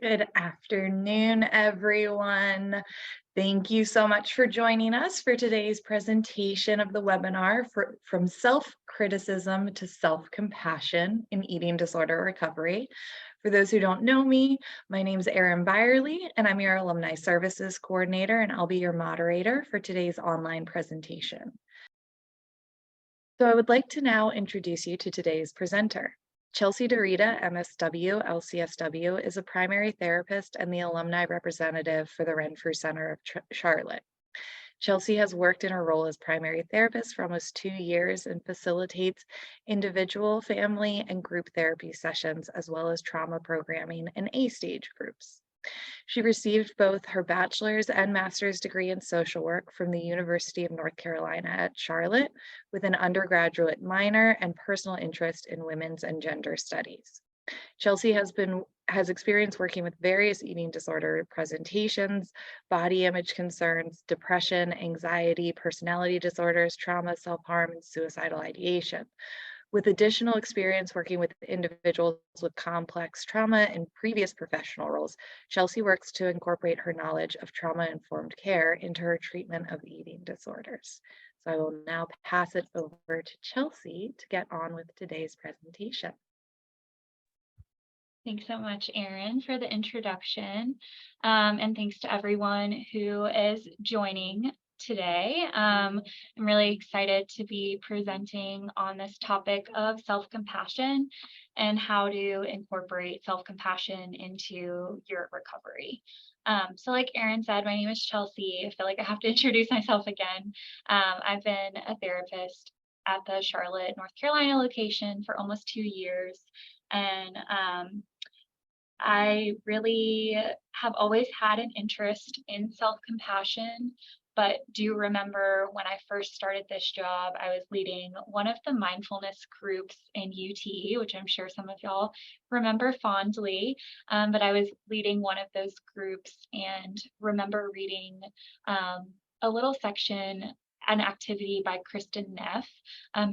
Good afternoon, everyone. Thank you so much for joining us for today's presentation of the webinar From Self-Criticism to Self-Compassion in Eating Disorder Recovery. For those who don't know me, my name is Erin Byerly, and I'm your Alumni Services Coordinator, and I'll be your moderator for today's online presentation. So I would like to now introduce you to today's presenter. Chelsea Dorita, MSW, LCSW, is a primary therapist and the alumni representative for the Renfrew Center of Charlotte. Chelsea has worked in her role as primary therapist for almost 2 years and facilitates individual, family, and group therapy sessions, as well as trauma programming and A-stage groups. She received both her bachelor's and master's degree in social work from the University of North Carolina at Charlotte, with an undergraduate minor and personal interest in women's and gender studies. Chelsea has experience working with various eating disorder presentations, body image concerns, depression, anxiety, personality disorders, trauma, self-harm, and suicidal ideation. With additional experience working with individuals with complex trauma in previous professional roles, Chelsea works to incorporate her knowledge of trauma-informed care into her treatment of eating disorders. So I will now pass it over to Chelsea to get on with today's presentation. Thanks so much, Erin, for the introduction. And thanks to everyone who is joining today. I'm really excited to be presenting on this topic of self-compassion and how to incorporate self-compassion into your recovery. So like Erin said, my name is Chelsea. I feel like I have to introduce myself again. I've been a therapist at the Charlotte, North Carolina location for almost 2 years. And I really have always had an interest in self-compassion, but do remember when I first started this job, I was leading one of the mindfulness groups in UT, which I'm sure some of y'all remember fondly. But I was leading one of those groups and remember reading a little section, an activity by Kristin Neff,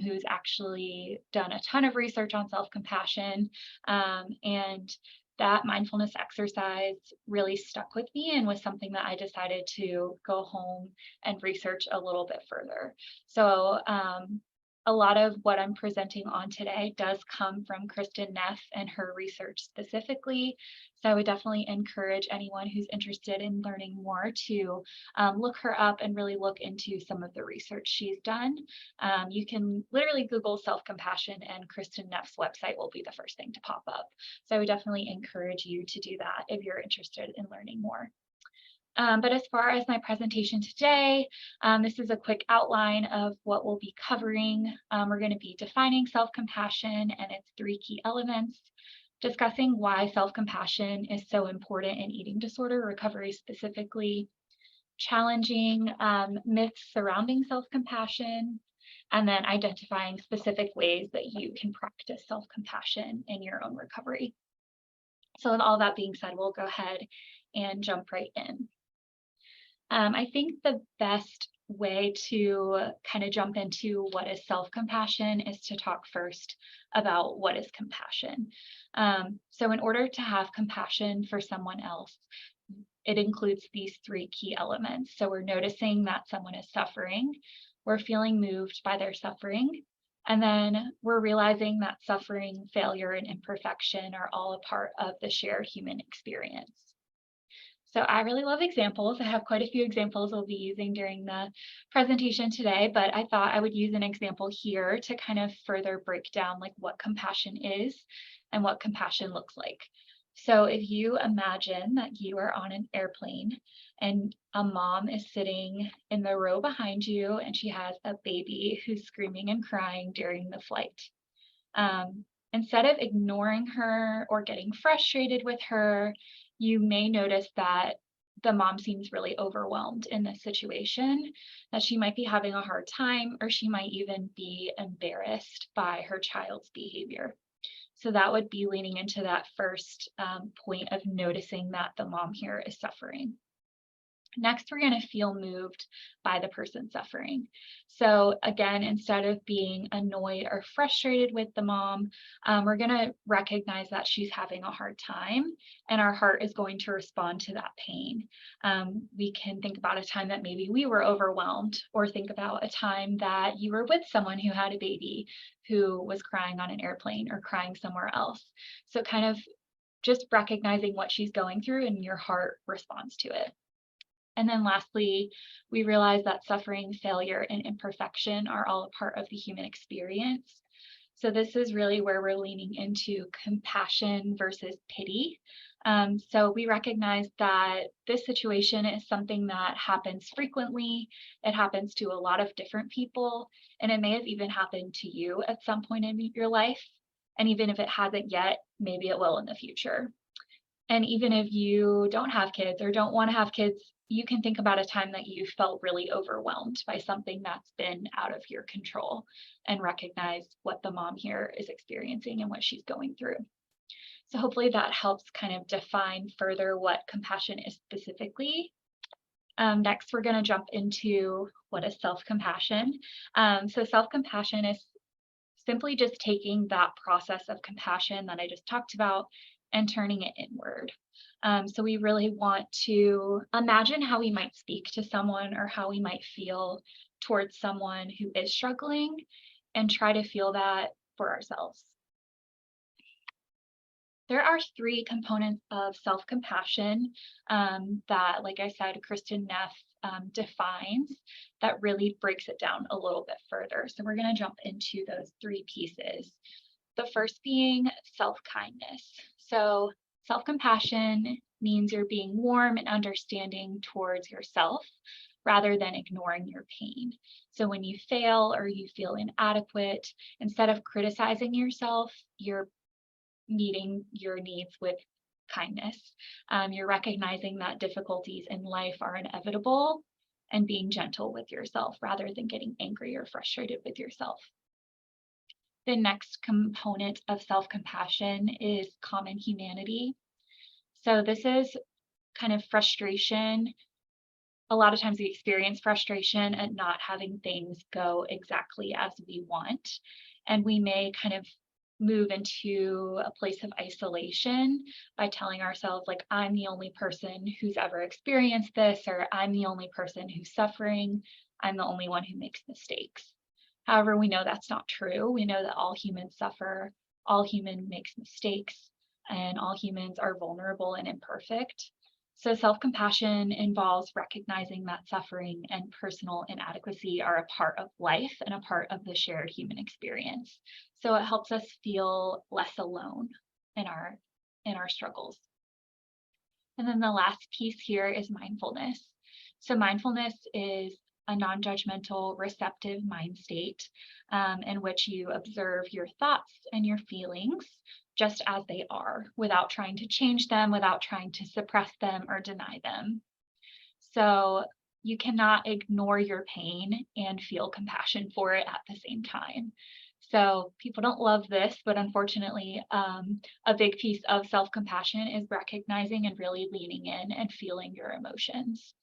who's actually done a ton of research on self-compassion. And that mindfulness exercise really stuck with me and was something that I decided to go home and research a little bit further. So a lot of what I'm presenting on today does come from Kristin Neff and her research specifically. So I would definitely encourage anyone who's interested in learning more to look her up and really look into some of the research she's done. You can literally Google self-compassion and Kristin Neff's website will be the first thing to pop up. So I would definitely encourage you to do that if you're interested in learning more. But as far as my presentation today, this is a quick outline of what we'll be covering. We're going to be defining self-compassion and its 3 key elements, discussing why self-compassion is so important in eating disorder recovery specifically, challenging myths surrounding self-compassion, and then identifying specific ways that you can practice self-compassion in your own recovery. So with all that being said, we'll go ahead and jump right in. I think the best way to kind of jump into what is self-compassion is to talk first about what is compassion. So in order to have compassion for someone else, it includes these 3 key elements. So we're noticing that someone is suffering, we're feeling moved by their suffering, and then we're realizing that suffering, failure, and imperfection are all a part of the shared human experience. So I really love examples. I have quite a few examples we'll be using during the presentation today, but I thought I would use an example here to kind of further break down like what compassion is and what compassion looks like. So if you imagine that you are on an airplane and a mom is sitting in the row behind you and she has a baby who's screaming and crying during the flight. Instead of ignoring her or getting frustrated with her, you may notice that the mom seems really overwhelmed in this situation, that she might be having a hard time, or she might even be embarrassed by her child's behavior. So that would be leaning into that first point of noticing that the mom here is suffering. Next, we're going to feel moved by the person suffering. So again, instead of being annoyed or frustrated with the mom, we're going to recognize that she's having a hard time, and our heart is going to respond to that pain. We can think about a time that maybe we were overwhelmed, or think about a time that you were with someone who had a baby who was crying on an airplane or crying somewhere else. So kind of just recognizing what she's going through, and your heart responds to it. And then lastly, we realize that suffering, failure, and imperfection are all a part of the human experience. So this is really where we're leaning into compassion versus pity. So we recognize that this situation is something that happens frequently. It happens to a lot of different people, and it may have even happened to you at some point in your life. And even if it hasn't yet, maybe it will in the future. And even if you don't have kids or don't want to have kids, you can think about a time that you felt really overwhelmed by something that's been out of your control, and recognize what the mom here is experiencing and what she's going through. So hopefully that helps kind of define further what compassion is specifically. Next, we're going to jump into what is self-compassion. So self-compassion is simply just taking that process of compassion that I just talked about and turning it inward. So we really want to imagine how we might speak to someone, or how we might feel towards someone who is struggling, and try to feel that for ourselves. There are three components of self-compassion that, like I said, Kristen Neff defines, that really breaks it down a little bit further. So we're going to jump into those three pieces. The first being self-kindness. So self-compassion means you're being warm and understanding towards yourself rather than ignoring your pain. So when you fail or you feel inadequate, instead of criticizing yourself, you're meeting your needs with kindness. You're recognizing that difficulties in life are inevitable, and being gentle with yourself rather than getting angry or frustrated with yourself. The next component of self-compassion is common humanity. So this is kind of frustration. A lot of times we experience frustration at not having things go exactly as we want. And we may kind of move into a place of isolation by telling ourselves, like, I'm the only person who's ever experienced this, or I'm the only person who's suffering. I'm the only one who makes mistakes. However, we know that's not true. We know that all humans suffer, all humans makes mistakes, and all humans are vulnerable and imperfect. So self-compassion involves recognizing that suffering and personal inadequacy are a part of life and a part of the shared human experience. So it helps us feel less alone in our struggles. And then the last piece here is mindfulness. So mindfulness is a non-judgmental, receptive mind state in which you observe your thoughts and your feelings just as they are, without trying to change them, without trying to suppress them or deny them. So you cannot ignore your pain and feel compassion for it at the same time. So people don't love this, but unfortunately, a big piece of self-compassion is recognizing and really leaning in and feeling your emotions.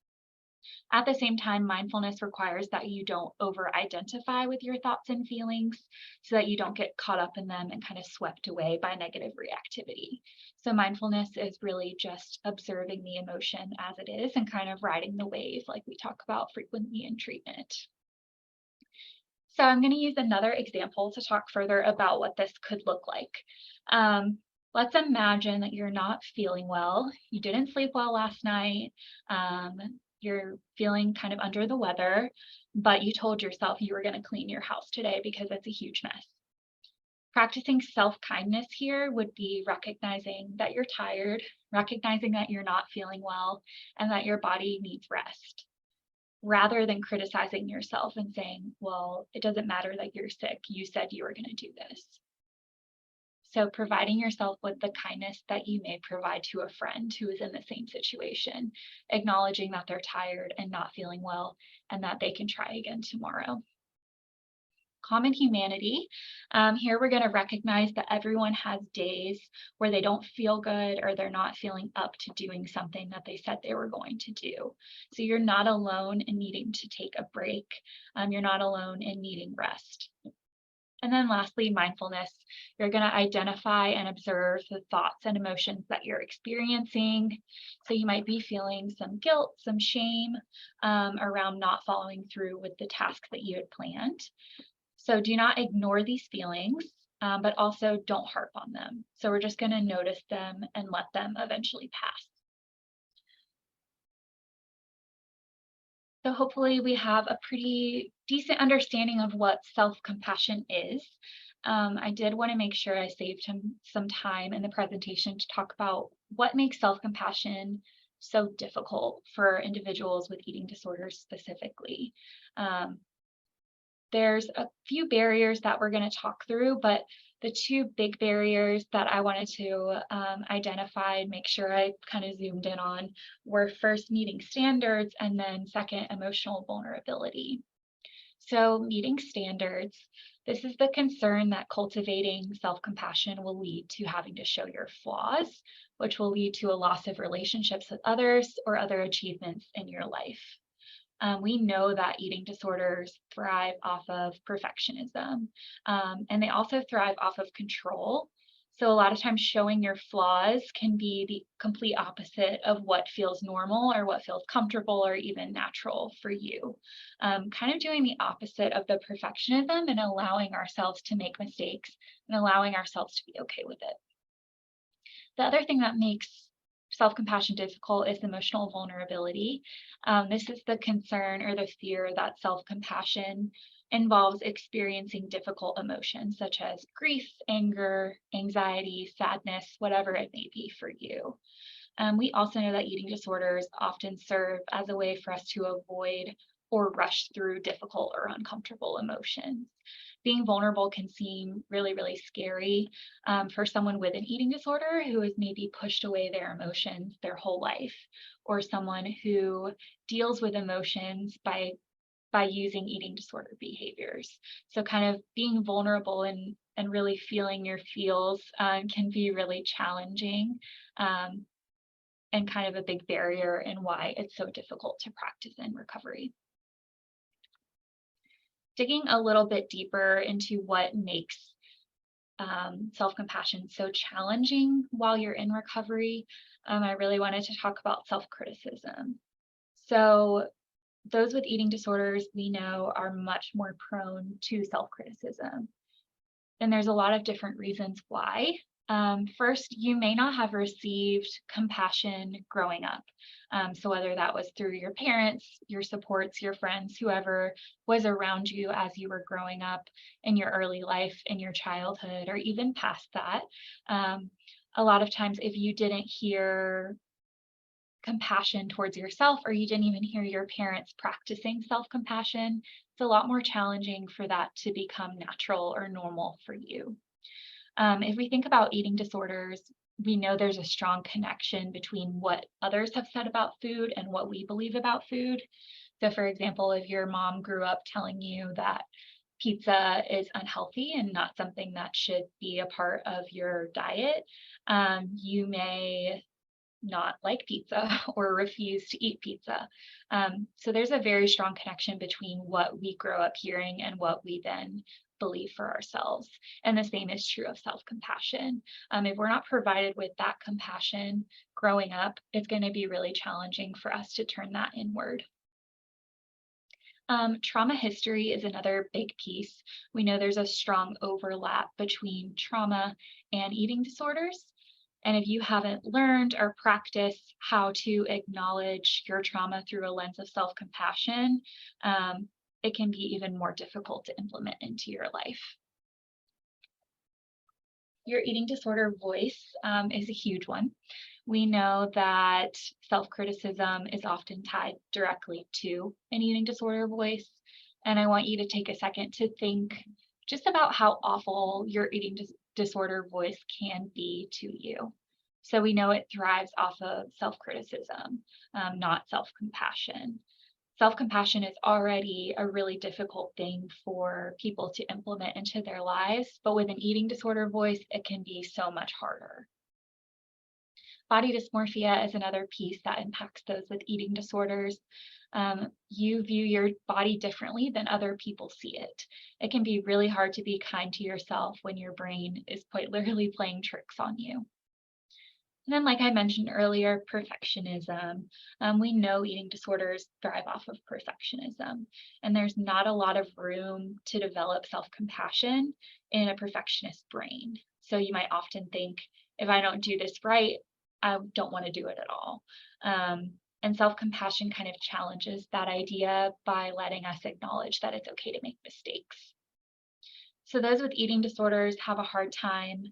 At the same time, mindfulness requires that you don't over-identify with your thoughts and feelings, so that you don't get caught up in them and kind of swept away by negative reactivity. So mindfulness is really just observing the emotion as it is and kind of riding the wave, like we talk about frequently in treatment. So I'm going to use another example to talk further about what this could look like. Let's imagine that you're not feeling well. You didn't sleep well last night. You're feeling kind of under the weather, but you told yourself you were going to clean your house today because it's a huge mess. Practicing self-kindness here would be recognizing that you're tired, recognizing that you're not feeling well, and that your body needs rest, rather than criticizing yourself and saying, well, it doesn't matter that you're sick. You said you were going to do this. So providing yourself with the kindness that you may provide to a friend who is in the same situation, acknowledging that they're tired and not feeling well, and that they can try again tomorrow. common humanity. Here we're going to recognize that everyone has days where they don't feel good or they're not feeling up to doing something that they said they were going to do. So you're not alone in needing to take a break. You're not alone in needing rest. And then lastly, mindfulness. You're going to identify and observe the thoughts and emotions that you're experiencing. So you might be feeling some guilt, some shame around not following through with the task that you had planned. So do not ignore these feelings, but also don't harp on them. So we're just going to notice them and let them eventually pass. So hopefully we have a pretty decent understanding of what self-compassion is. I did want to make sure I saved him some time in the presentation to talk about what makes self-compassion so difficult for individuals with eating disorders specifically. There's a few barriers that we're going to talk through, but the two big barriers that I wanted to identify and make sure I kind of zoomed in on were first meeting standards and then second emotional vulnerability. So meeting standards, this is the concern that cultivating self-compassion will lead to having to show your flaws, which will lead to a loss of relationships with others or other achievements in your life. We know that eating disorders thrive off of perfectionism, and they also thrive off of control. So a lot of times showing your flaws can be the complete opposite of what feels normal or what feels comfortable or even natural for you. Kind of doing the opposite of the perfectionism and allowing ourselves to make mistakes and allowing ourselves to be okay with it. The other thing that makes self-compassion difficult is emotional vulnerability. This is the concern or the fear that self-compassion involves experiencing difficult emotions such as grief, anger, anxiety, sadness, whatever it may be for you. We also know that eating disorders often serve as a way for us to avoid or rush through difficult or uncomfortable emotions. Being vulnerable can seem really, really scary for someone with an eating disorder who has maybe pushed away their emotions their whole life, or someone who deals with emotions by using eating disorder behaviors. So kind of being vulnerable and really feeling your feels can be really challenging and kind of a big barrier in why it's so difficult to practice in recovery. Digging a little bit deeper into what makes self-compassion so challenging while you're in recovery, I really wanted to talk about self-criticism. So those with eating disorders we know are much more prone to self-criticism. And there's a lot of different reasons why. First, you may not have received compassion growing up. So whether that was through your parents, your supports, your friends, whoever was around you as you were growing up in your early life, in your childhood, or even past that. A lot of times if you didn't hear compassion towards yourself or you didn't even hear your parents practicing self-compassion, it's a lot more challenging for that to become natural or normal for you. If we think about eating disorders, we know there's a strong connection between what others have said about food and what we believe about food. So for example, if your mom grew up telling you that pizza is unhealthy and not something that should be a part of your diet, you may not like pizza or refuse to eat pizza. So there's a very strong connection between what we grow up hearing and what we then believe for ourselves. And the same is true of self-compassion. If we're not provided with that compassion growing up, it's going to be really challenging for us to turn that inward. Trauma history is another big piece. We know there's a strong overlap between trauma and eating disorders. And if you haven't learned or practiced how to acknowledge your trauma through a lens of self-compassion, it can be even more difficult to implement into your life. Your eating disorder voice is a huge one. We know that self-criticism is often tied directly to an eating disorder voice. And I want you to take a second to think just about how awful your eating disorder voice can be to you. So we know it thrives off of self-criticism, not self-compassion. Self-compassion is already a really difficult thing for people to implement into their lives, but with an eating disorder voice, it can be so much harder. Body dysmorphia is another piece that impacts those with eating disorders. You view your body differently than other people see it. It can be really hard to be kind to yourself when your brain is quite literally playing tricks on you. And then, like I mentioned earlier, perfectionism. We know eating disorders thrive off of perfectionism, and there's not a lot of room to develop self compassion in a perfectionist brain. So you might often think, if I don't do this right, I don't want to do it at all. And self compassion kind of challenges that idea by letting us acknowledge that it's okay to make mistakes. So those with eating disorders have a hard time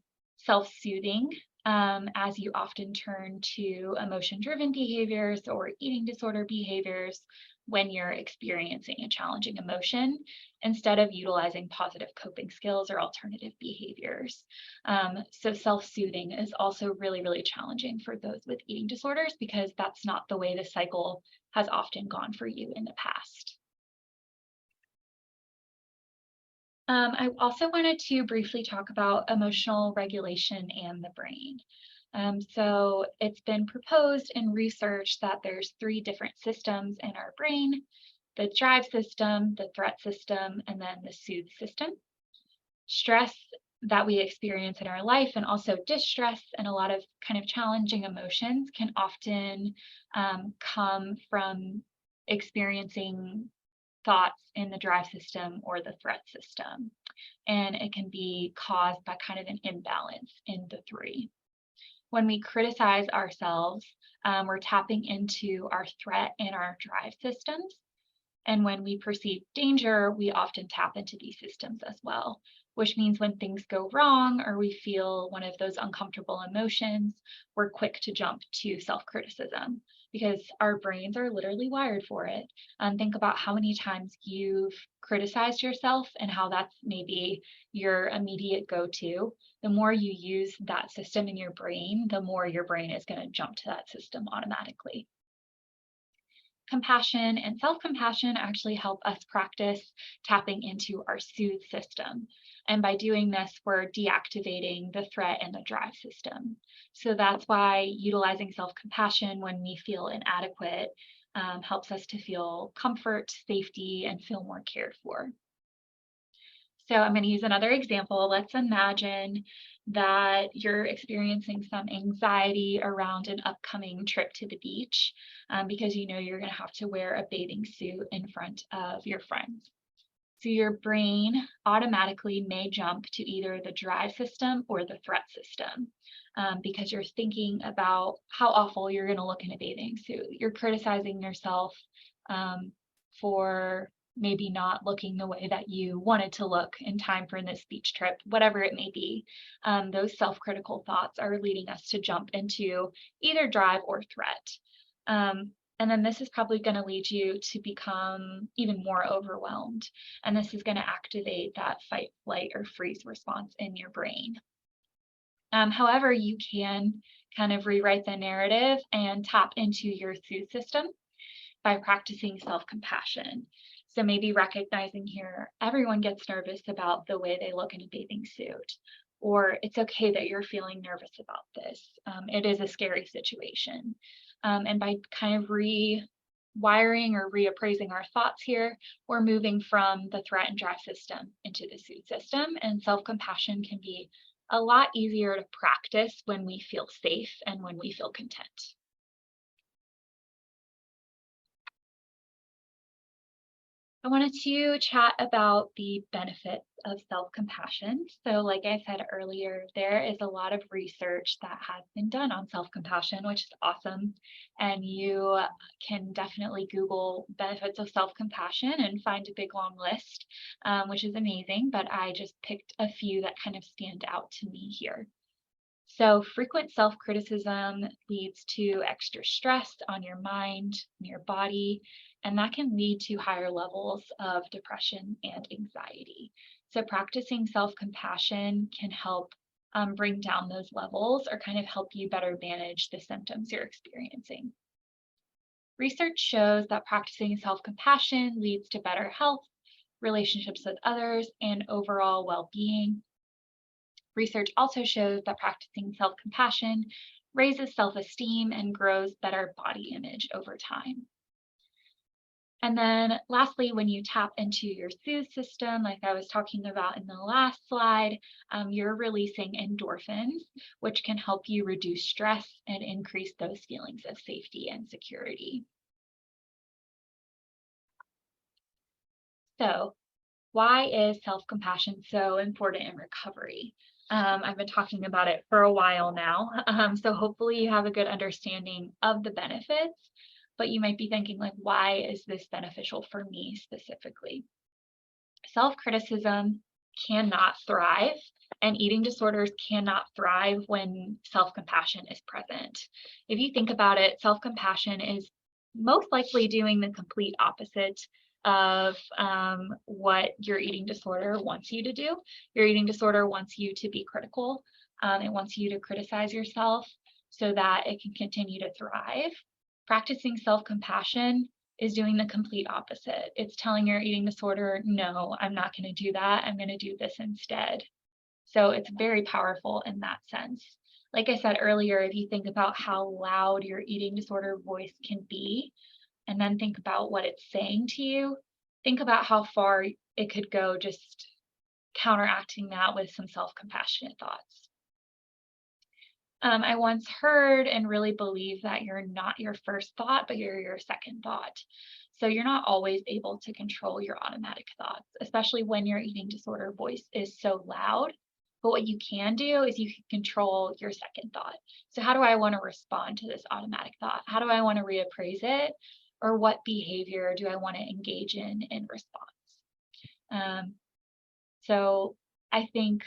self-soothing, as you often turn to emotion-driven behaviors or eating disorder behaviors when you're experiencing a challenging emotion, instead of utilizing positive coping skills or alternative behaviors. So self-soothing is also really, really challenging for those with eating disorders because that's not the way the cycle has often gone for you in the past. I also wanted to briefly talk about emotional regulation and the brain. So it's been proposed in research that there's three different systems in our brain: the drive system, the threat system, and then the soothe system. Stress that we experience in our life and also distress and a lot of kind of challenging emotions can often come from experiencing thoughts in the drive system or the threat system. And it can be caused by kind of an imbalance in the three. When we criticize ourselves, we're tapping into our threat and our drive systems. And when we perceive danger, we often tap into these systems as well, which means when things go wrong or we feel one of those uncomfortable emotions, we're quick to jump to self-criticism because our brains are literally wired for it. Think about how many times you've criticized yourself and how that's maybe your immediate go-to. The more you use that system in your brain, the more your brain is going to jump to that system automatically. Compassion and self-compassion actually help us practice tapping into our soothe system. And by doing this, we're deactivating the threat and the drive system. So that's why utilizing self-compassion when we feel inadequate helps us to feel comfort, safety, and feel more cared for. So I'm going to use another example. Let's imagine that you're experiencing some anxiety around an upcoming trip to the beach because you know you're going to have to wear a bathing suit in front of your friends. So your brain automatically may jump to either the drive system or the threat system because you're thinking about how awful you're going to look in a bathing suit. You're criticizing yourself for maybe not looking the way that you wanted to look in time for this beach trip, whatever it may be. Those self-critical thoughts are leading us to jump into either drive or threat. And then this is probably going to lead you to become even more overwhelmed. And this is going to activate that fight, flight, or freeze response in your brain. However, you can kind of rewrite the narrative and tap into your soothe system by practicing self-compassion. So maybe recognizing here, everyone gets nervous about the way they look in a bathing suit, or it's okay that you're feeling nervous about this. It is a scary situation. And by kind of rewiring or reappraising our thoughts here, we're moving from the threat and drive system into the soothe system, and self-compassion can be a lot easier to practice when we feel safe and when we feel content. I wanted to chat about the benefits of self-compassion. So, like I said earlier, there is a lot of research that has been done on self-compassion, which is awesome. And you can definitely Google benefits of self-compassion and find a big long list, which is amazing. But I just picked a few that kind of stand out to me here. So, frequent self criticism leads to extra stress on your mind and your body, and that can lead to higher levels of depression and anxiety. So, practicing self compassion can help bring down those levels or kind of help you better manage the symptoms you're experiencing. Research shows that practicing self-compassion leads to better health, relationships with others, and overall well-being. Research also shows that practicing self-compassion raises self-esteem and grows better body image over time. And then lastly, when you tap into your soothe system, like I was talking about in the last slide, you're releasing endorphins, which can help you reduce stress and increase those feelings of safety and security. So why is self-compassion so important in recovery? I've been talking about it for a while now, so hopefully you have a good understanding of the benefits, but you might be thinking like, why is this beneficial for me specifically? Self-criticism cannot thrive, and eating disorders cannot thrive when self-compassion is present. If you think about it, self-compassion is most likely doing the complete opposite of what your eating disorder wants you to do. Your eating disorder wants you to be critical. It wants you to criticize yourself so that it can continue to thrive. Practicing self-compassion is doing the complete opposite. It's telling your eating disorder, no, I'm not going to do that. I'm going to do this instead. So it's very powerful in that sense. Like I said earlier, if you think about how loud your eating disorder voice can be, and then think about what it's saying to you, think about how far it could go just counteracting that with some self-compassionate thoughts. I once heard and really believe that you're not your first thought, but you're your second thought. So you're not always able to control your automatic thoughts, especially when your eating disorder voice is so loud. But what you can do is you can control your second thought. So how do I want to respond to this automatic thought? How do I want to reappraise it? Or what behavior do I want to engage in response? Um, so I think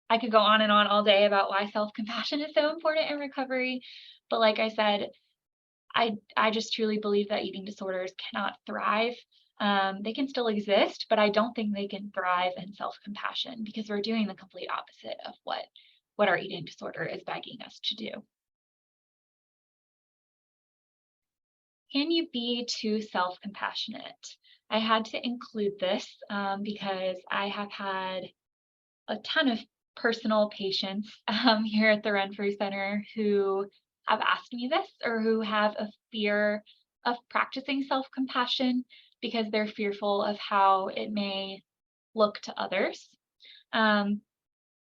I could go on and on all day about why self-compassion is so important in recovery. But like I said, I just truly believe that eating disorders cannot thrive. They can still exist, but I don't think they can thrive in self-compassion because we're doing the complete opposite of what our eating disorder is begging us to do. Can you be too self-compassionate? I had to include this because I have had a ton of personal patients here at the Renfrew Center who have asked me this or who have a fear of practicing self-compassion because they're fearful of how it may look to others. Um,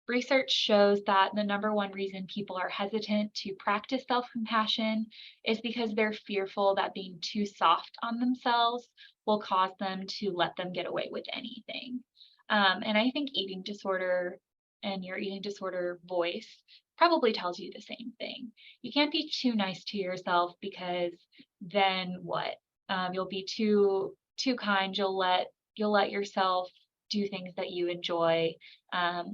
Research shows that the number one reason people are hesitant to practice self-compassion is because they're fearful that being too soft on themselves will cause them to let them get away with anything. And I think eating disorder and your eating disorder voice probably tells you the same thing. You can't be too nice to yourself because then what? You'll be too kind. You'll let yourself do things that you enjoy,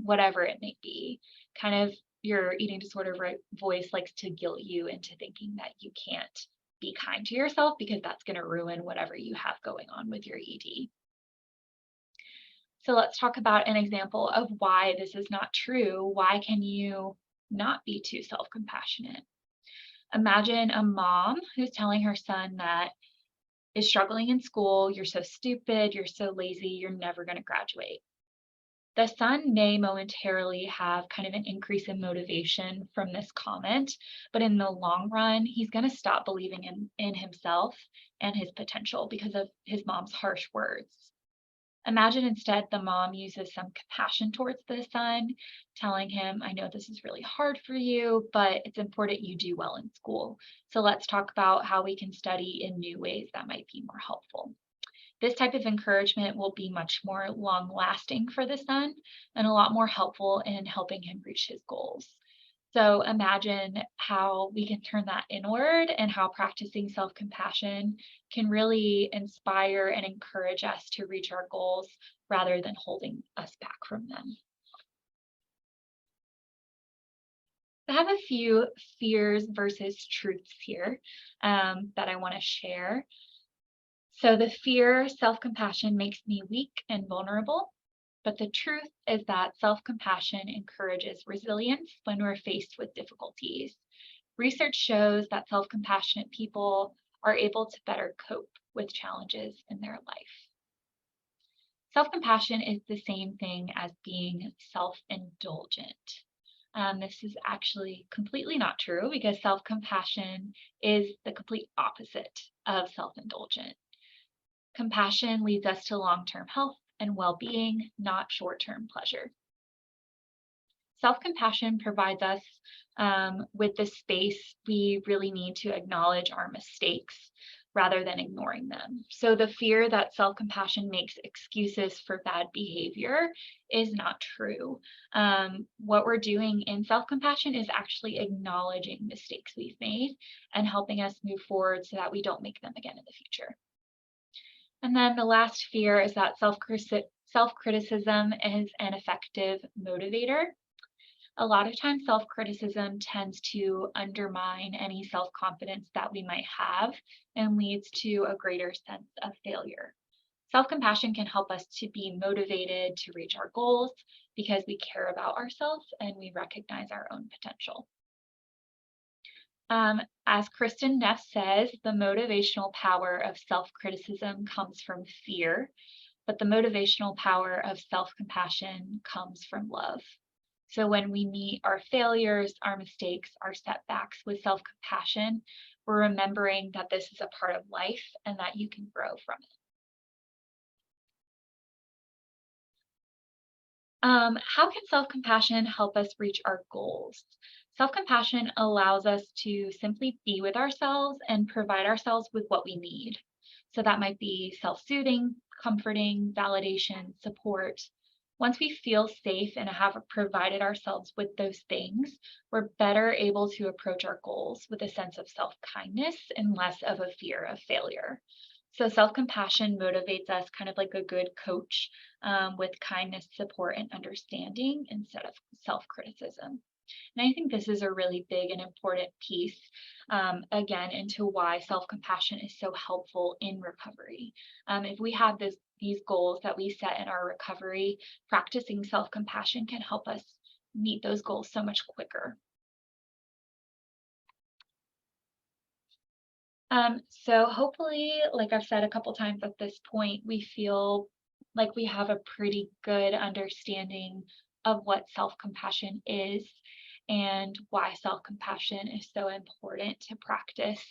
whatever it may be. Kind of your eating disorder voice likes to guilt you into thinking that you can't be kind to yourself because that's going to ruin whatever you have going on with your ED. So let's talk about an example of why this is not true. Why can you not be too self-compassionate? Imagine a mom who's telling her son that is struggling in school, you're so stupid, you're so lazy, you're never going to graduate. The son may momentarily have kind of an increase in motivation from this comment, but in the long run, he's going to stop believing in himself and his potential because of his mom's harsh words. Imagine instead the mom uses some compassion towards the son, telling him, I know this is really hard for you, but it's important you do well in school. So let's talk about how we can study in new ways that might be more helpful. This type of encouragement will be much more long lasting for the son and a lot more helpful in helping him reach his goals. So imagine how we can turn that inward and how practicing self-compassion can really inspire and encourage us to reach our goals rather than holding us back from them. I have a few fears versus truths here that I want to share. So the fear, self-compassion makes me weak and vulnerable. But the truth is that self-compassion encourages resilience when we're faced with difficulties. Research shows that self-compassionate people are able to better cope with challenges in their life. Self-compassion is the same thing as being self-indulgent. This is actually completely not true because self-compassion is the complete opposite of self-indulgent. Compassion leads us to long-term health and well-being, not short-term pleasure. Self-compassion provides us with the space we really need to acknowledge our mistakes rather than ignoring them. So the fear that self-compassion makes excuses for bad behavior is not true. What we're doing in self-compassion is actually acknowledging mistakes we've made and helping us move forward so that we don't make them again in the future. And then the last fear is that self-criticism is an effective motivator. A lot of times self-criticism tends to undermine any self-confidence that we might have and leads to a greater sense of failure. Self-compassion can help us to be motivated to reach our goals because we care about ourselves and we recognize our own potential. As Kristen Neff says, the motivational power of self-criticism comes from fear, but the motivational power of self-compassion comes from love. So when we meet our failures, our mistakes, our setbacks with self-compassion, we're remembering that this is a part of life and that you can grow from it. How can self-compassion help us reach our goals? Self-compassion allows us to simply be with ourselves and provide ourselves with what we need. So that might be self-soothing, comforting, validation, support. Once we feel safe and have provided ourselves with those things, we're better able to approach our goals with a sense of self-kindness and less of a fear of failure. So self-compassion motivates us kind of like a good coach with kindness, support, and understanding instead of self-criticism. And I think this is a really big and important piece, again, into why self-compassion is so helpful in recovery. If we have these goals that we set in our recovery, practicing self-compassion can help us meet those goals so much quicker. So hopefully, like I've said a couple times at this point, we feel like we have a pretty good understanding of what self-compassion is and why self-compassion is so important to practice,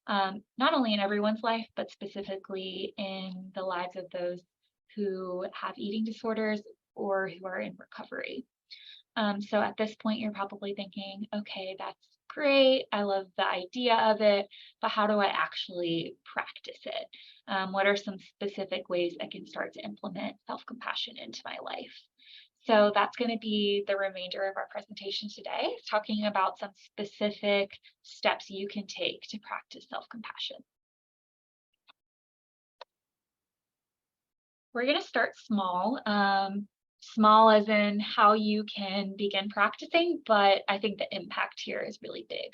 not only in everyone's life, but specifically in the lives of those who have eating disorders or who are in recovery. So at this point, you're probably thinking, okay, that's great. I love the idea of it, but how do I actually practice it? What are some specific ways I can start to implement self-compassion into my life? So that's going to be the remainder of our presentation today, talking about some specific steps you can take to practice self-compassion. We're going to start small. Small as in how you can begin practicing, but I think the impact here is really big.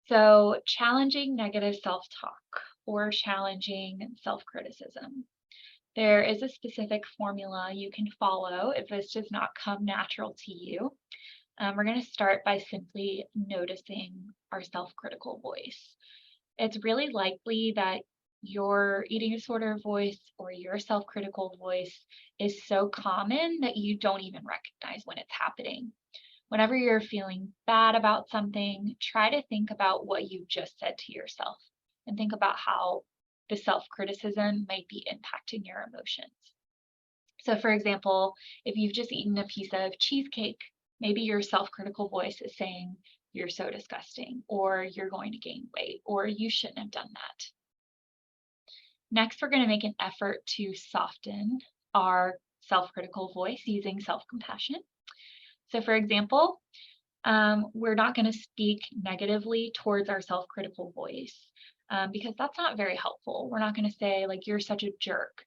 So challenging negative self-talk or challenging self-criticism. There is a specific formula you can follow if this does not come natural to you. We're going to start by simply noticing our self-critical voice. It's really likely that your eating disorder voice or your self-critical voice is so common that you don't even recognize when it's happening. Whenever you're feeling bad about something, try to think about what you just said to yourself and think about how the self-criticism might be impacting your emotions. So for example, if you've just eaten a piece of cheesecake, maybe your self-critical voice is saying, you're so disgusting, or you're going to gain weight, or you shouldn't have done that. Next, we're going to make an effort to soften our self-critical voice using self-compassion. So for example, we're not going to speak negatively towards our self-critical voice because that's not very helpful. We're not going to say like, you're such a jerk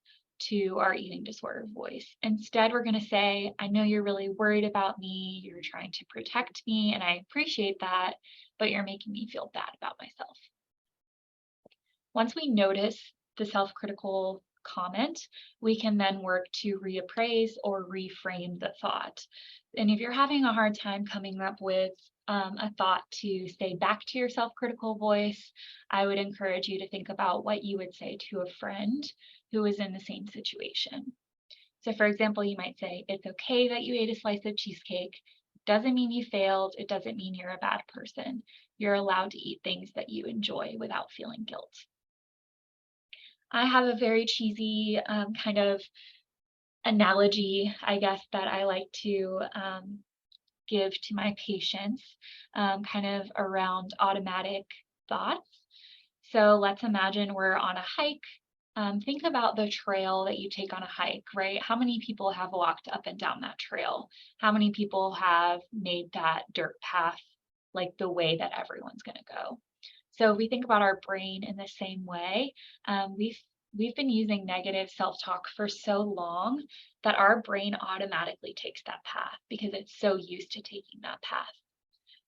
to our eating disorder voice. Instead, we're going to say, I know you're really worried about me. You're trying to protect me, and I appreciate that, but you're making me feel bad about myself. Once we notice the self-critical comment, we can then work to reappraise or reframe the thought. And if you're having a hard time coming up with a thought to say back to your self-critical voice, I would encourage you to think about what you would say to a friend who is in the same situation. So for example, you might say, it's okay that you ate a slice of cheesecake. Doesn't mean you failed. It doesn't mean you're a bad person. You're allowed to eat things that you enjoy without feeling guilt. I have a very cheesy kind of analogy, I guess, that I like to give to my patients, kind of around automatic thoughts. So let's imagine we're on a hike. Think about the trail that you take on a hike, right? How many people have walked up and down that trail? How many people have made that dirt path like the way that everyone's going to go? So if we think about our brain in the same way, we've been using negative self-talk for so long that our brain automatically takes that path because it's so used to taking that path.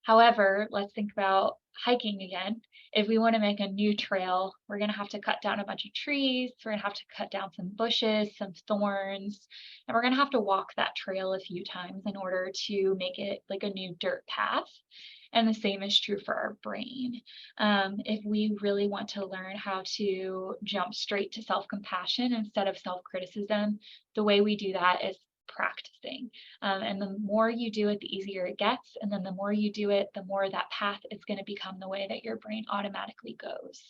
However, let's think about hiking again. If we want to make a new trail, we're going to have to cut down a bunch of trees. We're going to have to cut down some bushes, some thorns, and we're going to have to walk that trail a few times in order to make it like a new dirt path. And the same is true for our brain. If we really want to learn how to jump straight to self-compassion instead of self-criticism, the way we do that is practicing. And the more you do it, the easier it gets. And then the more you do it, the more that path is going to become the way that your brain automatically goes.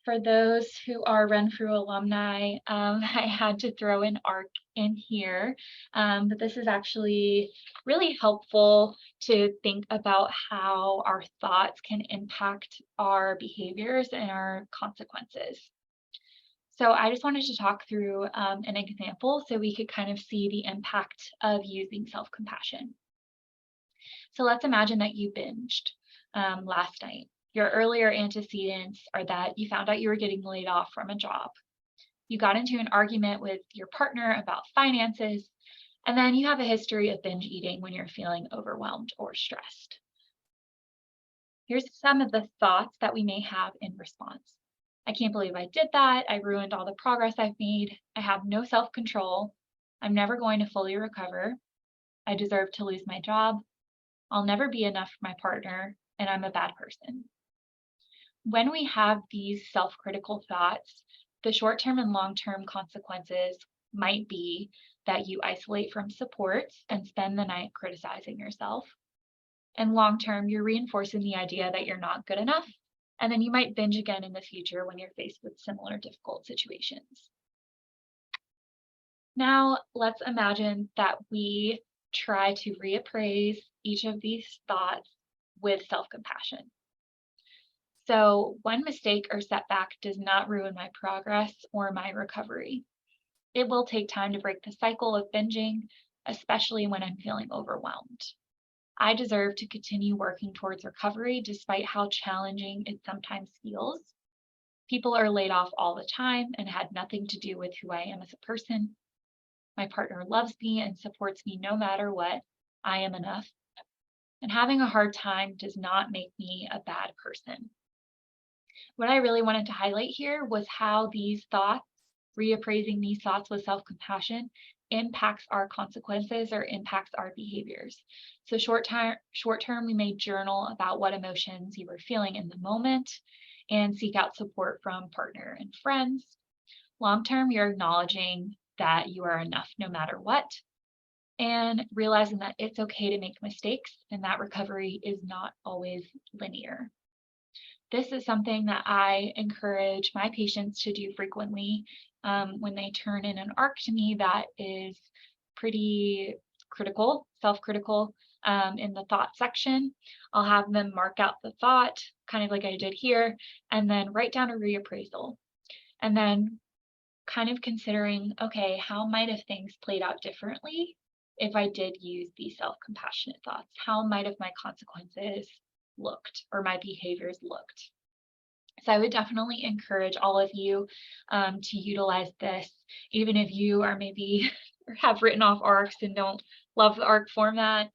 For those who are Run Through alumni, I had to throw an ARC in here, but this is actually really helpful to think about how our thoughts can impact our behaviors and our consequences. So I just wanted to talk through an example so we could kind of see the impact of using self-compassion. So let's imagine that you binged last night. Your earlier antecedents are that you found out you were getting laid off from a job. You got into an argument with your partner about finances, and then you have a history of binge eating when you're feeling overwhelmed or stressed. Here's some of the thoughts that we may have in response. I can't believe I did that. I ruined all the progress I've made. I have no self-control. I'm never going to fully recover. I deserve to lose my job. I'll never be enough for my partner, and I'm a bad person. When we have these self-critical thoughts, the short-term and long-term consequences might be that you isolate from supports and spend the night criticizing yourself. And long-term, you're reinforcing the idea that you're not good enough, and then you might binge again in the future when you're faced with similar difficult situations. Now, let's imagine that we try to reappraise each of these thoughts with self-compassion. So one mistake or setback does not ruin my progress or my recovery. It will take time to break the cycle of binging, especially when I'm feeling overwhelmed. I deserve to continue working towards recovery despite how challenging it sometimes feels. People are laid off all the time and had nothing to do with who I am as a person. My partner loves me and supports me no matter what. I am enough. And having a hard time does not make me a bad person. What I really wanted to highlight here was how these thoughts, reappraising these thoughts with self-compassion, impacts our consequences or impacts our behaviors. So short term, we may journal about what emotions you were feeling in the moment and seek out support from partner and friends. Long term, you're acknowledging that you are enough no matter what, and realizing that it's okay to make mistakes and that recovery is not always linear. This is something that I encourage my patients to do frequently when they turn in an ARC to me that is pretty critical, self-critical in the thought section. I'll have them mark out the thought, kind of like I did here, and then write down a reappraisal. And then kind of considering, okay, how might have things played out differently if I did use these self-compassionate thoughts? How might have my consequences looked or my behaviors looked? So I would definitely encourage all of you to utilize this, even if you are maybe or have written off arcs and don't love the arc format,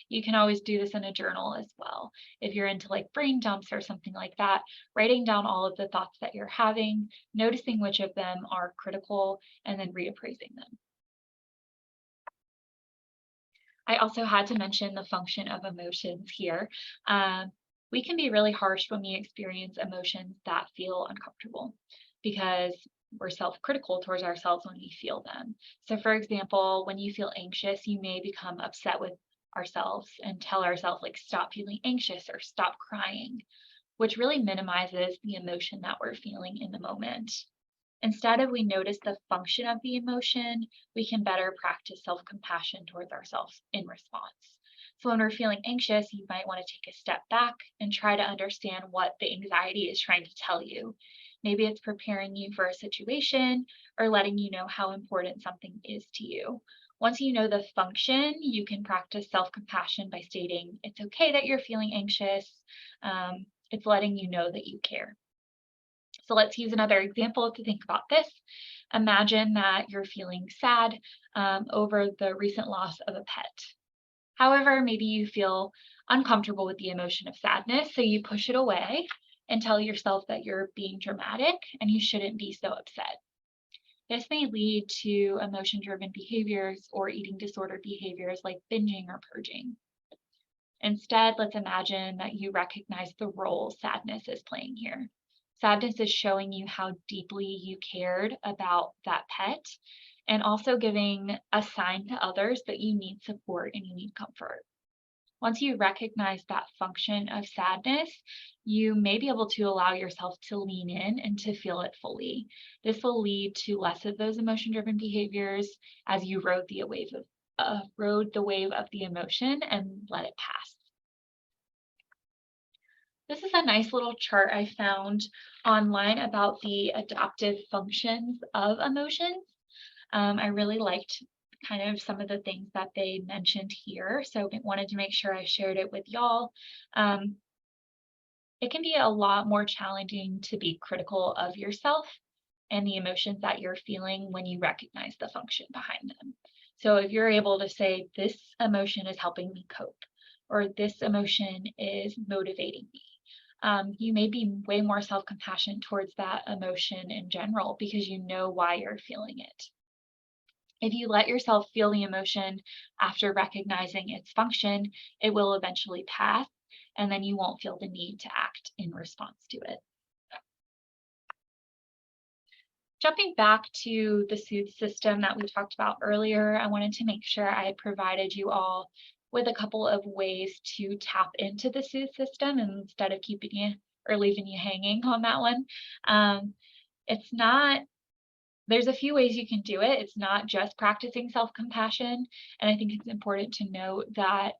you can always do this in a journal as well. If you're into like brain dumps or something like that, writing down all of the thoughts that you're having, noticing which of them are critical, and then reappraising them. I also had to mention the function of emotions here. We can be really harsh when we experience emotions that feel uncomfortable because we're self-critical towards ourselves when we feel them. So for example, when you feel anxious, you may become upset with ourselves and tell ourselves like, stop feeling anxious or stop crying, which really minimizes the emotion that we're feeling in the moment. Instead, if we notice the function of the emotion, we can better practice self-compassion towards ourselves in response. So when we're feeling anxious, you might want to take a step back and try to understand what the anxiety is trying to tell you. Maybe it's preparing you for a situation or letting you know how important something is to you. Once you know the function, you can practice self-compassion by stating, it's okay that you're feeling anxious. It's letting you know that you care. So let's use another example to think about this. Imagine that you're feeling sad over the recent loss of a pet. However, maybe you feel uncomfortable with the emotion of sadness, so you push it away and tell yourself that you're being dramatic and you shouldn't be so upset. This may lead to emotion-driven behaviors or eating disorder behaviors like binging or purging. Instead, let's imagine that you recognize the role sadness is playing here. Sadness is showing you how deeply you cared about that pet and also giving a sign to others that you need support and you need comfort. Once you recognize that function of sadness, you may be able to allow yourself to lean in and to feel it fully. This will lead to less of those emotion-driven behaviors as you rode the wave of the emotion and let it pass. This is a nice little chart I found online about the adaptive functions of emotions. I really liked kind of some of the things that they mentioned here, so I wanted to make sure I shared it with y'all. Um, it can be a lot more challenging to be critical of yourself and the emotions that you're feeling when you recognize the function behind them. So if you're able to say, this emotion is helping me cope, or this emotion is motivating me, you may be way more self-compassionate towards that emotion in general because you know why you're feeling it. If you let yourself feel the emotion after recognizing its function, it will eventually pass, and then you won't feel the need to act in response to it. Jumping back to the soothe system that we talked about earlier, I wanted to make sure I had provided you all with a couple of ways to tap into the soothe system instead of keeping you or leaving you hanging on that one. It's not, there's a few ways you can do it. It's not just practicing self-compassion. And I think it's important to note that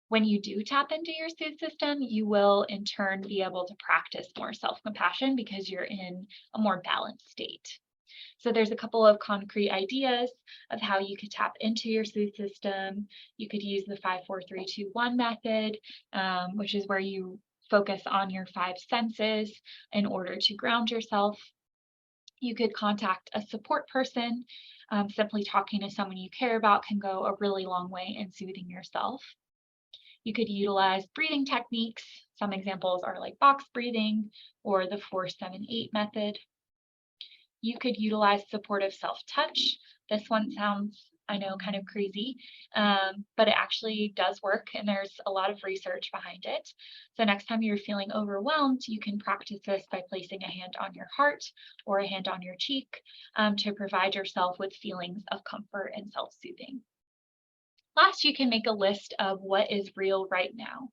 when you do tap into your soothe system, you will in turn be able to practice more self-compassion because you're in a more balanced state. So there's a couple of concrete ideas of how you could tap into your soothe system. You could use the 5-4-3-2-1 method, which is where you focus on your 5 senses in order to ground yourself. You could contact a support person. Simply talking to someone you care about can go a really long way in soothing yourself. You could utilize breathing techniques. Some examples are like box breathing or the 4-7-8 method. You could utilize supportive self-touch. This one sounds, I know, kind of crazy, but it actually does work and there's a lot of research behind it. So next time you're feeling overwhelmed, you can practice this by placing a hand on your heart or a hand on your cheek to provide yourself with feelings of comfort and self-soothing. Last, you can make a list of what is real right now.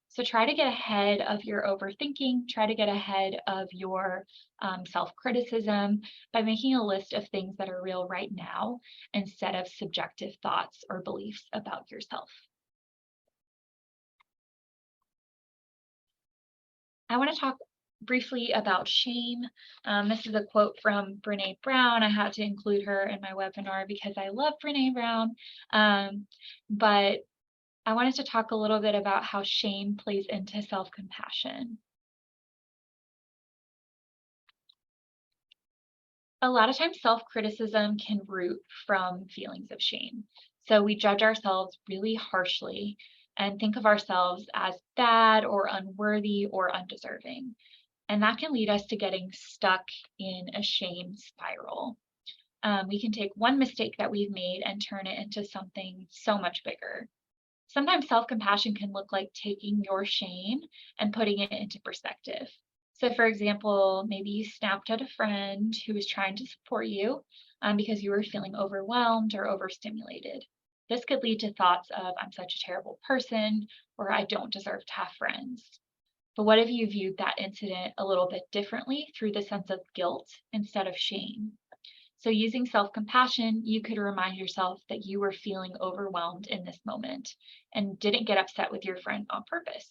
So try to get ahead of your overthinking, try to get ahead of your self-criticism by making a list of things that are real right now instead of subjective thoughts or beliefs about yourself. I want to talk briefly about shame. This is a quote from Brene Brown. I had to include her in my webinar because I love Brene Brown. But I wanted to talk a little bit about how shame plays into self-compassion. A lot of times self-criticism can root from feelings of shame. So we judge ourselves really harshly and think of ourselves as bad or unworthy or undeserving. And that can lead us to getting stuck in a shame spiral. We can take one mistake that we've made and turn it into something so much bigger. Sometimes self-compassion can look like taking your shame and putting it into perspective. So, for example, maybe you snapped at a friend who was trying to support you because you were feeling overwhelmed or overstimulated. This could lead to thoughts of, I'm such a terrible person, or I don't deserve to have friends. But what if you viewed that incident a little bit differently through the sense of guilt instead of shame? So, using self compassion, you could remind yourself that you were feeling overwhelmed in this moment and didn't get upset with your friend on purpose.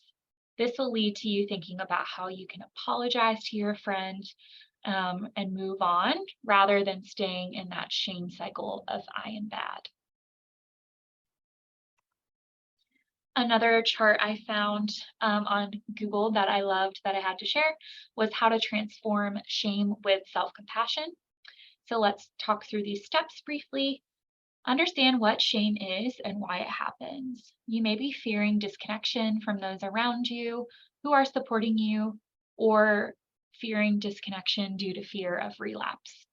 This will lead to you thinking about how you can apologize to your friend and move on rather than staying in that shame cycle of I am bad. Another chart I found on Google that I loved that I had to share was how to transform shame with self compassion. So let's talk through these steps briefly. Understand what shame is and why it happens. You may be fearing disconnection from those around you who are supporting you, or fearing disconnection due to fear of relapse.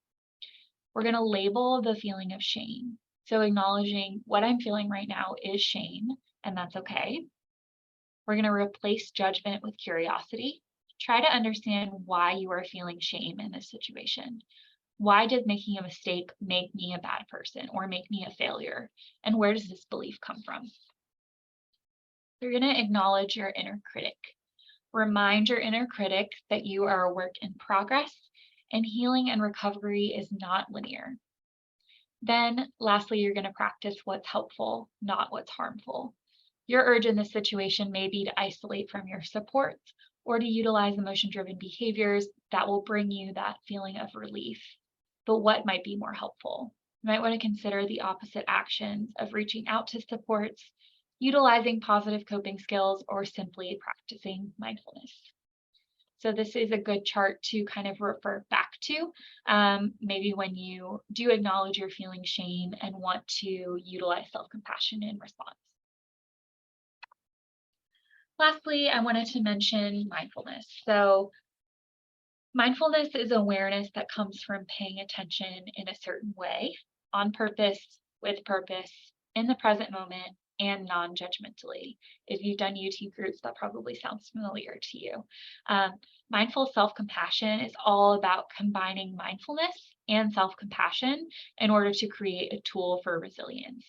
We're going to label the feeling of shame. So, acknowledging what I'm feeling right now is shame, and that's okay. We're going to replace judgment with curiosity. Try to understand why you are feeling shame in this situation. Why did making a mistake make me a bad person or make me a failure? And where does this belief come from? You're going to acknowledge your inner critic. Remind your inner critic that you are a work in progress and healing and recovery is not linear. Then, lastly, you're going to practice what's helpful, not what's harmful. Your urge in this situation may be to isolate from your supports or to utilize emotion-driven behaviors that will bring you that feeling of relief. But what might be more helpful? You might want to consider the opposite actions of reaching out to supports, utilizing positive coping skills, or simply practicing mindfulness. So this is a good chart to kind of refer back to, maybe when you do acknowledge you're feeling shame and want to utilize self-compassion in response. Lastly, I wanted to mention mindfulness. So mindfulness is awareness that comes from paying attention in a certain way, on purpose, with purpose, in the present moment, and non-judgmentally. If you've done UT groups, that probably sounds familiar to you. Mindful self-compassion is all about combining mindfulness and self-compassion in order to create a tool for resilience.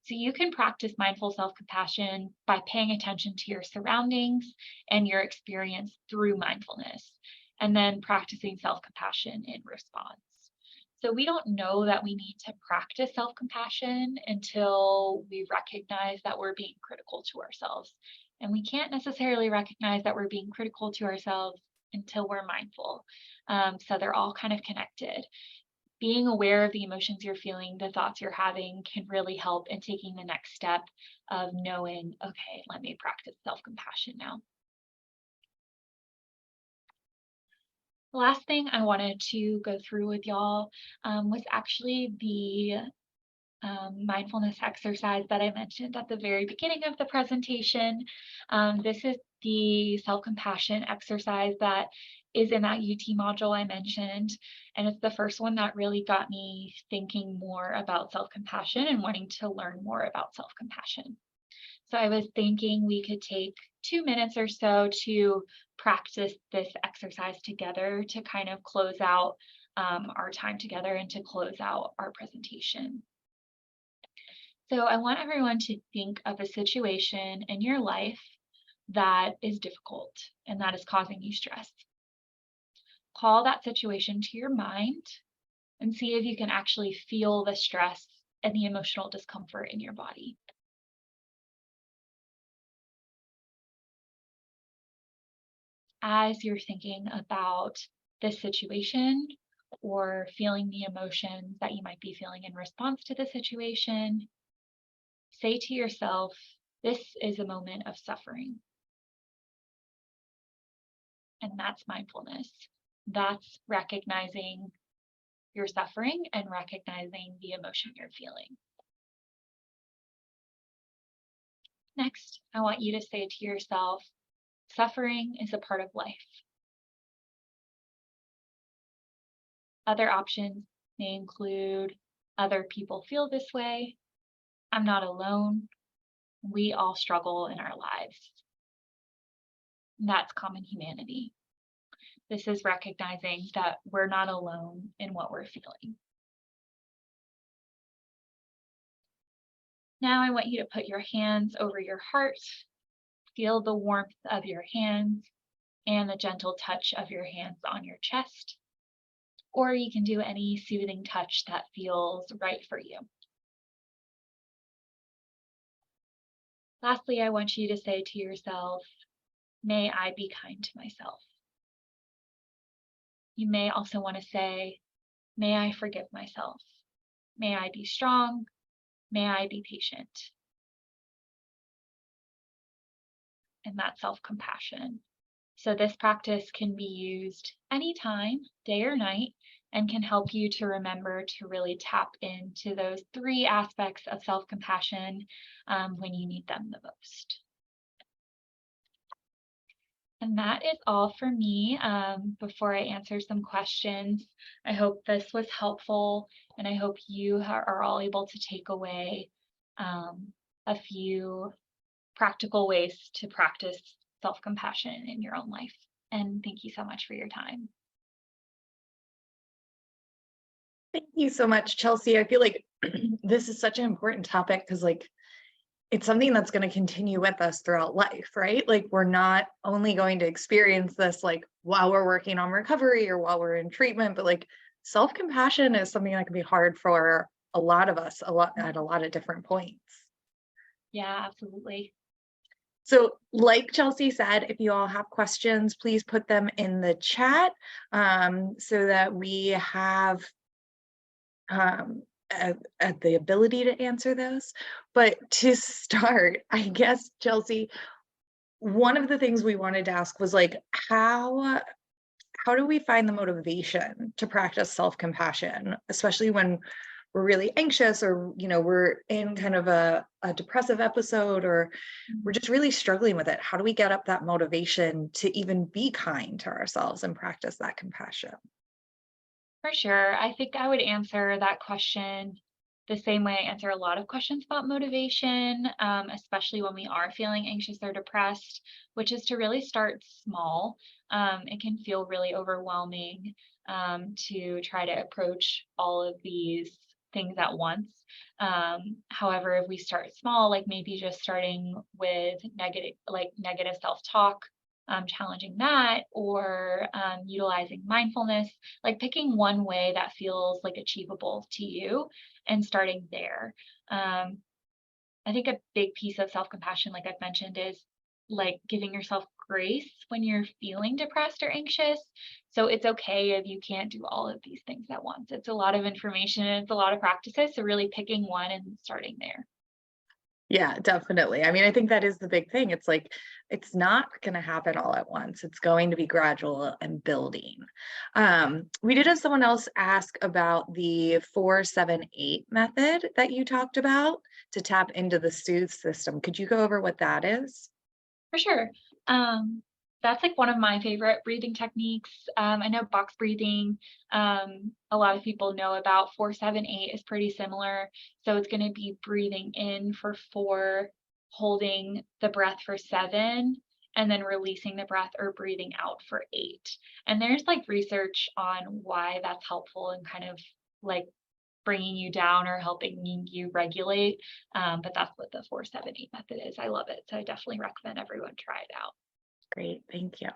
So you can practice mindful self-compassion by paying attention to your surroundings and your experience through mindfulness, and then practicing self-compassion in response. So we don't know that we need to practice self-compassion until we recognize that we're being critical to ourselves. And we can't necessarily recognize that we're being critical to ourselves until we're mindful. So they're all kind of connected. Being aware of the emotions you're feeling, the thoughts you're having can really help in taking the next step of knowing, okay, let me practice self-compassion now. The last thing I wanted to go through with y'all was actually the mindfulness exercise that I mentioned at the very beginning of the presentation. This is the self-compassion exercise that is in that UT module I mentioned, and it's the first one that really got me thinking more about self-compassion and wanting to learn more about self-compassion. So I was thinking we could take 2 minutes or so to practice this exercise together to kind of close out our time together and to close out our presentation. So I want everyone to think of a situation in your life that is difficult and that is causing you stress. Call that situation to your mind and see if you can actually feel the stress and the emotional discomfort in your body. As you're thinking about this situation or feeling the emotions that you might be feeling in response to the situation, say to yourself, this is a moment of suffering. And that's mindfulness. That's recognizing your suffering and recognizing the emotion you're feeling. Next, I want you to say to yourself, suffering is a part of life. Other options may include other people feel this way. I'm not alone. We all struggle in our lives. And that's common humanity. This is recognizing that we're not alone in what we're feeling. Now I want you to put your hands over your heart. Feel the warmth of your hands and the gentle touch of your hands on your chest. Or you can do any soothing touch that feels right for you. Lastly, I want you to say to yourself, may I be kind to myself. You may also want to say, may I forgive myself. May I be strong. May I be patient. And that's self-compassion. So this practice can be used anytime, day or night, and can help you to remember to really tap into those 3 aspects of self-compassion when you need them the most. And that is all for me. Before I answer some questions, I hope this was helpful, and I hope you are all able to take away a few practical ways to practice self-compassion in your own life. And thank you so much for your time. Thank you so much, Chelsea. I feel like this is such an important topic because it's something that's going to continue with us throughout life, right? Like we're not only going to experience this while we're working on recovery or while we're in treatment, but self-compassion is something that can be hard for a lot of us at a lot of different points. Yeah, absolutely. So like Chelsea said, if you all have questions, please put them in the chat so that we have the ability to answer those. But to start, I guess, Chelsea, one of the things we wanted to ask was how do we find the motivation to practice self-compassion, especially when we're really anxious or we're in kind of a depressive episode or we're just really struggling with it. How do we get up that motivation to even be kind to ourselves and practice that compassion? For sure. I think I would answer that question the same way I answer a lot of questions about motivation, especially when we are feeling anxious or depressed, which is to really start small. It can feel really overwhelming to try to approach all of these things at once. However, if we start small, like maybe just starting with negative self-talk, challenging that, or utilizing mindfulness, like picking one way that feels achievable to you and starting there. I think a big piece of self-compassion, like I've mentioned, is giving yourself grace when you're feeling depressed or anxious. So it's okay if you can't do all of these things at once. It's a lot of information and it's a lot of practices. So really picking one and starting there. Yeah, definitely. I mean, I think that is the big thing. It's not going to happen all at once. It's going to be gradual and building. We did have someone else ask about the 4-7-8 method that you talked about to tap into the soothe system. Could you go over what that is? For sure. That's one of my favorite breathing techniques. I know box breathing, a lot of people know about. 4-7-8 is pretty similar. So it's going to be breathing in for 4, holding the breath for 7, and then releasing the breath or breathing out for 8. And there's research on why that's helpful and kind of bringing you down or helping you regulate. But that's what the 4-7-8 method is. I love it. So I definitely recommend everyone try it out. Great, thank you.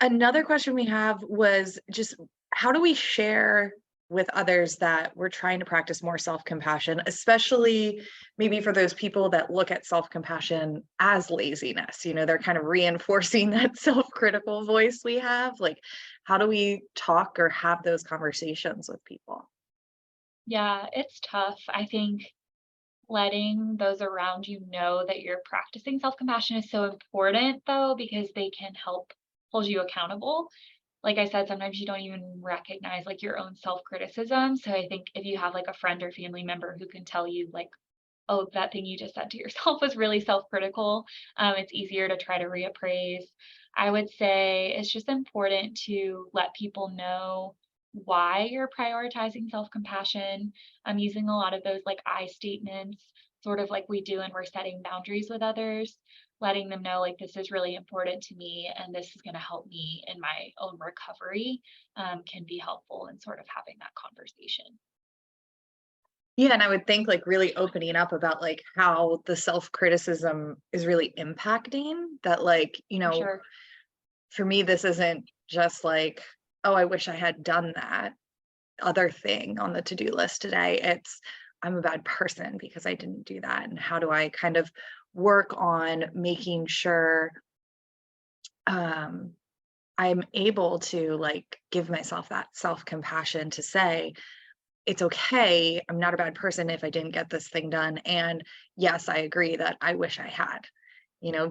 Another question we have was just how do we share with others that we're trying to practice more self-compassion, especially maybe for those people that look at self-compassion as laziness, they're kind of reinforcing that self-critical voice we have. How do we talk or have those conversations with people? Yeah, it's tough. I think letting those around you know that you're practicing self-compassion is so important though, because they can help hold you accountable. like I said, sometimes you don't even recognize like your own self-criticism. So I think if you have like a friend or family member who can tell you like, oh, that thing you just said to yourself was really self-critical, it's easier to try to reappraise. I would say it's just important to let people know why you're prioritizing self-compassion. I'm using a lot of those like I statements, sort of like we do when we're setting boundaries with others, letting them know like this is really important to me and this is going to help me in my own recovery, can be helpful in sort of having that conversation. Yeah, and I would think like really opening up about like how the self-criticism is really impacting that, like, For sure. for me, this isn't just like, oh, I wish I had done that other thing on the to-do list today. It's I'm a bad person because I didn't do that. And how do I kind of work on making sure um I'm able to like give myself that self-compassion to say, it's okay. I'm not a bad person if I didn't get this thing done. And yes, I agree that I wish I had,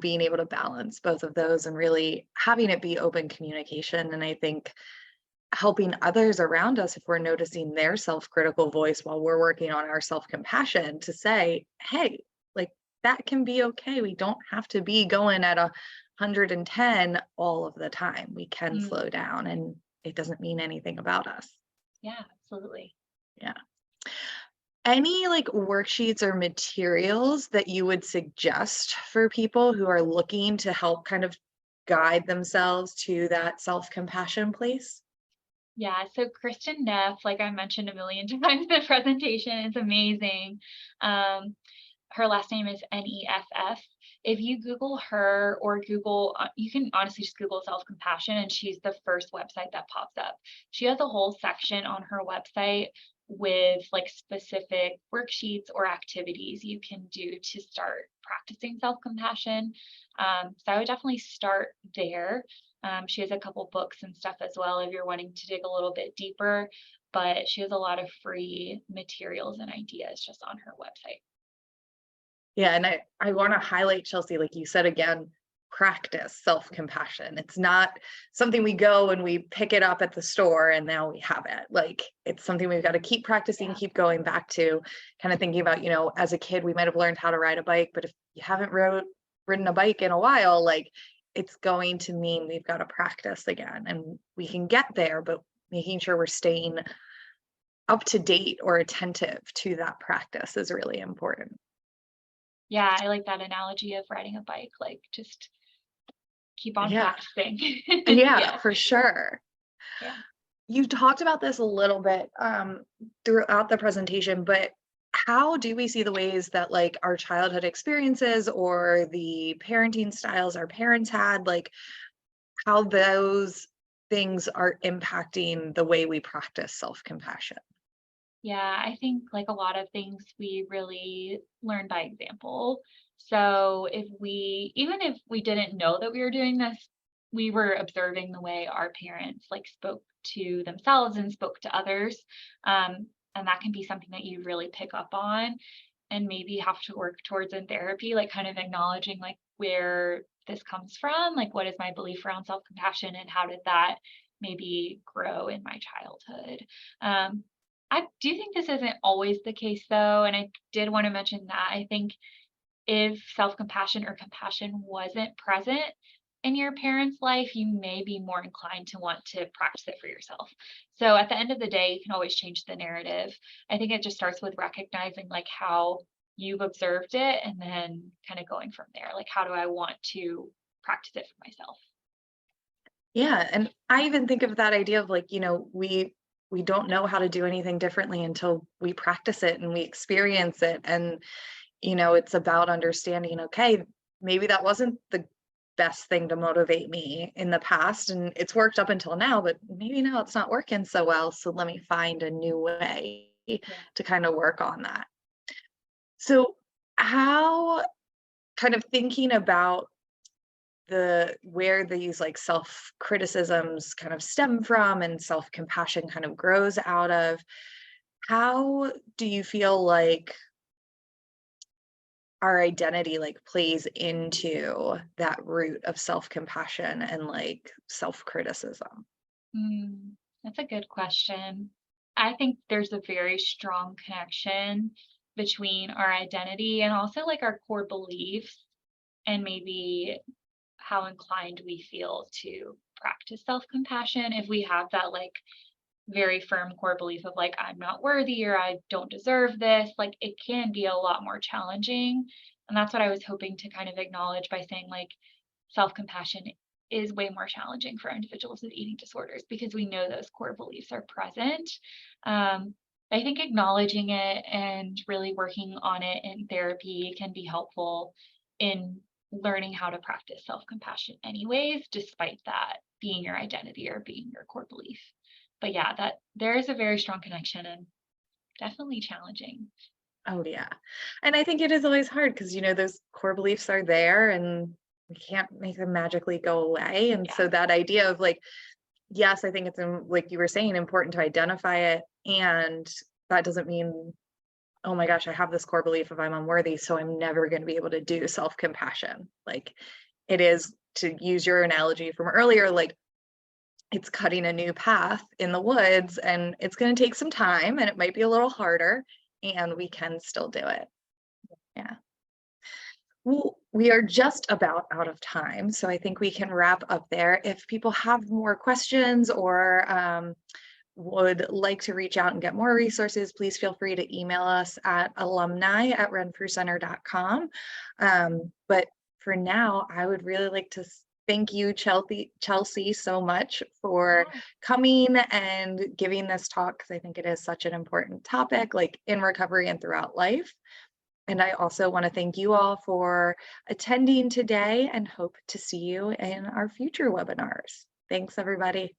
being able to balance both of those and really having it be open communication. And I think helping others around us, if we're noticing their self-critical voice while we're working on our self-compassion, to say, hey, like that can be okay. We don't have to be going at 110 all of the time. We can Mm, slow down and it doesn't mean anything about us. yeah, absolutely. Yeah. Any like worksheets or materials that you would suggest for people who are looking to help kind of guide themselves to that self-compassion place? Yeah, so Kristen Neff, like I mentioned a million times, the presentation is amazing. Um, Her last name is Neff. If you Google her or Google, you can honestly just Google self compassion, and she's the first website that pops up. She has a whole section on her website with like specific worksheets or activities you can do to start practicing self compassion. So I would definitely start there. She has a couple books and stuff as well if you're wanting to dig a little bit deeper, but she has a lot of free materials and ideas just on her website. Yeah, and I want to highlight, Chelsea, like you said again, practice self-compassion. It's not something we go and we pick it up at the store and now we have it. Like it's something we've got to keep practicing, Yeah. keep going back to, kind of thinking about, as a kid we might have learned how to ride a bike, but if you haven't ridden a bike in a while, like it's going to mean we've got to practice again. And we can get there, but making sure we're staying up to date or attentive to that practice is really important. Yeah, I like that analogy of riding a bike, like, just keep on Yeah. practicing. Yeah, Yeah, for sure. yeah. You talked about this a little bit throughout the presentation, but how do we see the ways that like our childhood experiences or the parenting styles our parents had, like how those things are impacting the way we practice self-compassion? Yeah, I think, like a lot of things, we really learn by example. So if we even if we didn't know that we were doing this, we were observing the way our parents, like, spoke to themselves and spoke to others, and that can be something that you really pick up on and maybe have to work towards in therapy, like kind of acknowledging like where this comes from, like what is my belief around self-compassion and how did that maybe grow in my childhood. Um, I do think this isn't always the case though, and I did want to mention that I think if self-compassion or compassion wasn't present in your parents' life, you may be more inclined to want to practice it for yourself. So at the end of the day, you can always change the narrative. I think it just starts with recognizing like how you've observed it and then kind of going from there. Like, how do I want to practice it for myself? Yeah, and I even think of that idea of like, we don't know how to do anything differently until we practice it and we experience it. And it's about understanding, okay, maybe that wasn't the best thing to motivate me in the past and it's worked up until now, but maybe now it's not working so well. So let me find a new way Yeah. to kind of work on that. So, how kind of thinking about where these like self criticisms kind of stem from and self compassion kind of grows out of, how do you feel like our identity like plays into that root of self-compassion and like self-criticism? That's a good question. I think there's a very strong connection between our identity and also like our core beliefs and maybe how inclined we feel to practice self-compassion. If we have that like very firm core belief of like, I'm not worthy or I don't deserve this, like it can be a lot more challenging. And that's what I was hoping to kind of acknowledge by saying like self compassion is way more challenging for individuals with eating disorders because we know those core beliefs are present. Um, I think acknowledging it and really working on it in therapy can be helpful in learning how to practice self compassion, anyways, despite that being your identity or being your core belief. But yeah, that there is a very strong connection and definitely challenging. Oh yeah. And I think it is always hard because, those core beliefs are there and we can't make them magically go away. And Yeah. so that idea of like, yes, I think it's like you were saying, important to identify it. And that doesn't mean, oh my gosh, I have this core belief of I'm unworthy, so I'm never going to be able to do self-compassion. Like it is, to use your analogy from earlier, like it's cutting a new path in the woods and it's going to take some time and it might be a little harder and we can still do it. Yeah. Well, we are just about out of time, so I think we can wrap up there. If people have more questions or would like to reach out and get more resources, please feel free to email us at alumni@renfrewcenter.com. But for now, I would really like to thank you, Chelsea, so much for Yeah. coming and giving this talk, because I think it is such an important topic, like in recovery and throughout life. And I also want to thank you all for attending today and hope to see you in our future webinars. Thanks, everybody.